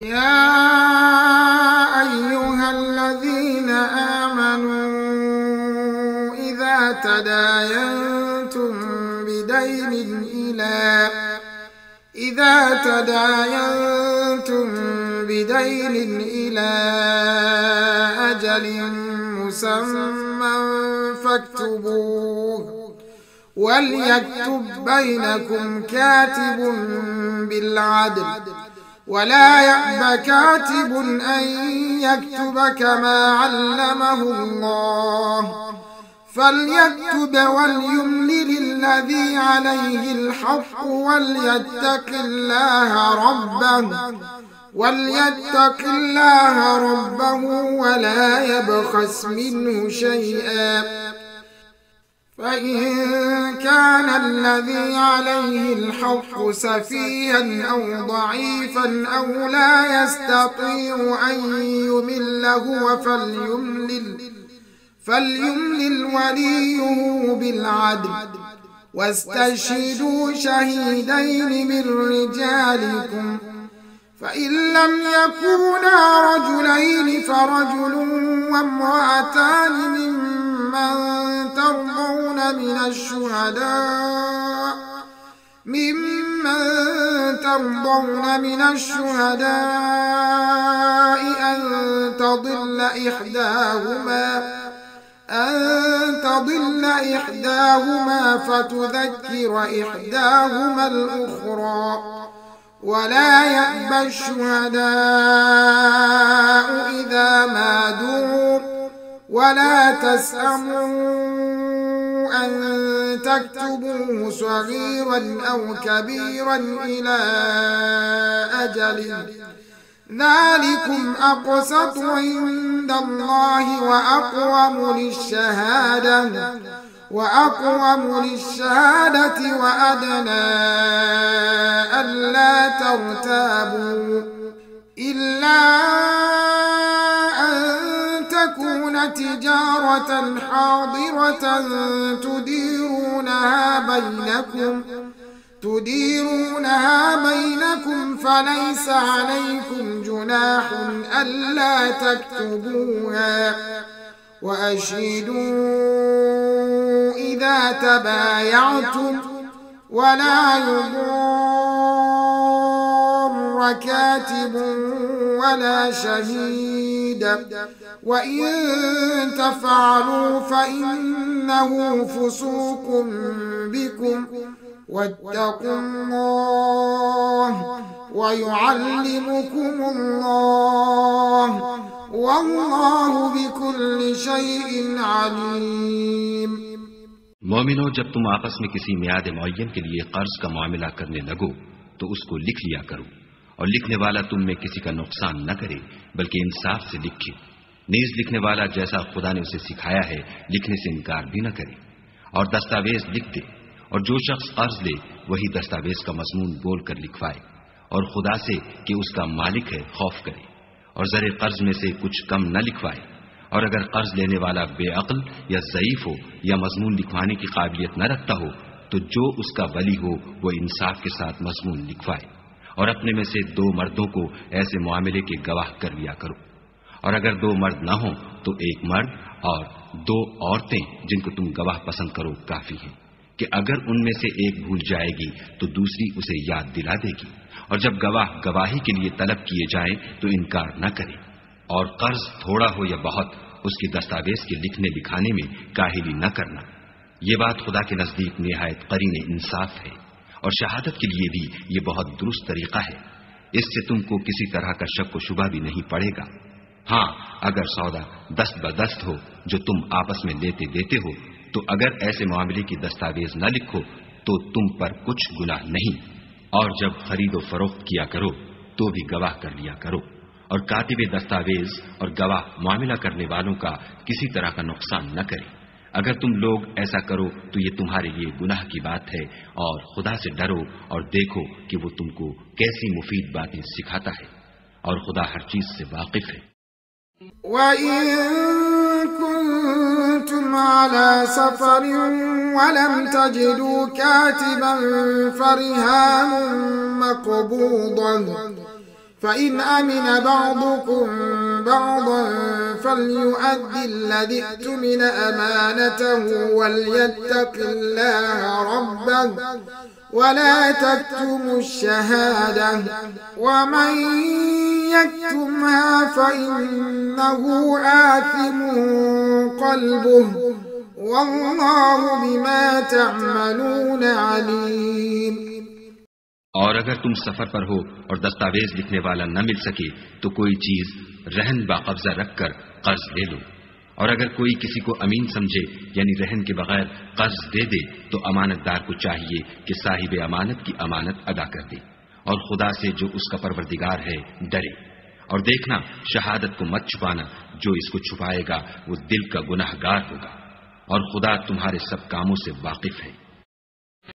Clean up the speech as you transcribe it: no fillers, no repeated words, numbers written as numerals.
يا أيها الذين آمنوا إذا تداينتم بدين إلى أجل مسمى فاكتبوه، وليكتب بينكم كاتب بالعدل، ولا يأب كاتب أن يكتب كما علمه الله، فليكتب وليملل الذي عليه الحق وليتق الله ربه ولا يبخس منه شيئا، فإن كان الذي عليه الحق سفيها أو ضعيفا أو لا يستطيع أن يمل هو فليملل وليه بالعدل، واستشهدوا شهيدين من رجالكم، فإن لم يكونا رجلين فرجل وامرأتان ممن ترضون من الشهداء أن تضل إحداهما فتذكر إحداهما الأخرى، ولا يأبى الشهداء إذا ما دعوا، ولا تسأموا أن تكتبوه صغيرا أو كبيرا إلى أجل، ذلكم أقسط عند الله وأقوم للشهادة وأدنى ألا ترتابوا، إلا أن تكون تجارة حاضرة تديرونها بينكم فليس عليكم جناح ألا تكتبوها، وأشهدوا إذا تبايعتم، ولا يضار كاتب ولا شهيد، وإن تفعلوا فإنه فسوق بكم، واتقوا الله ويعلمكم الله، والله بكل شيء عليم। मोमिनो, जब तुम आपस में किसी मियाद मुअय्यन के लिए कर्ज का मामला करने लगो तो उसको लिख लिया करो, और लिखने वाला तुम में किसी का नुकसान न करे बल्कि इंसाफ से लिखे। नीज लिखने वाला जैसा खुदा ने उसे सिखाया है लिखने से इनकार भी न करे, और दस्तावेज लिख दे, और जो शख्स कर्ज ले वही दस्तावेज का मजमून बोलकर लिखवाए, और खुदा से कि उसका मालिक है खौफ करे, और जरे कर्ज में से कुछ कम न लिखवाए। और अगर कर्ज लेने वाला बेअक्ल या ज़ईफ हो या मजमून लिखवाने की काबिलियत न रखता हो तो जो उसका वली हो वो इंसाफ के साथ मजमून लिखवाए, और अपने में से 2 मर्दों को ऐसे मामले के गवाह कर लिया करो, और अगर 2 मर्द न हो तो 1 मर्द और 2 औरतें जिनको तुम गवाह पसंद करो काफी हैं, कि अगर उनमें से एक भूल जाएगी तो दूसरी उसे याद दिला देगी, और जब गवाह गवाही के लिए तलब किए जाएं तो इनकार न करे। और कर्ज थोड़ा हो या बहुत उसकी दस्तावेज के लिखने लिखाने में काहिली न करना, ये बात खुदा के नजदीक निहायत करीने इंसाफ है, और शहादत के लिए भी ये बहुत दुरुस्त तरीका है। इससे तुमको किसी तरह का शक व शुबा भी नहीं पड़ेगा। हाँ, अगर सौदा दस्त बदस्त हो जो तुम आपस में लेते देते हो, तो अगर ऐसे मामले की दस्तावेज न लिखो तो तुम पर कुछ गुनाह नहीं, और जब खरीदो फरोख्त किया करो तो भी गवाह कर लिया करो, और कातिबे दस्तावेज और गवाह मामला करने वालों का किसी तरह का नुकसान न करे। अगर तुम लोग ऐसा करो तो ये तुम्हारे लिए गुनाह की बात है, और खुदा से डरो और देखो कि वो तुमको कैसी मुफीद बातें सिखाता है, और खुदा हर चीज से वाकिफ है। وَإِن كُنتُمْ عَلَى سَفَرٍ وَلَمْ تَجِدُوا كَاتِبًا فَرِهَانٌ مَّقْبُوضَةٌ فإن أمن بعضكم بعضا فليؤد الذي اؤتمن أمانته وليتق الله ربه ولا تكتموا الشهادة ومن يكتمها فإنه آثم قلبه والله بما تعملون عليم۔ اور اگر تم سفر پر ہو اور دستاویز لکھنے والا نہ مل سکے تو کوئی چیز رہن باقبضہ رکھ کر قرض لے لو، اور اگر کوئی کسی کو امین سمجھے یعنی رہن کے بغیر قرض دے دے تو امانت دار کو چاہیے کہ صاحب امانت کی امانت ادا کر دے، اور خدا سے جو اس کا پروردگار ہے ڈرے، اور دیکھنا شہادت کو مت چھپانا، جو اس کو چھپائے گا وہ دل کا گناہگار ہوگا، اور خدا تمہارے سب کاموں سے واقف ہے۔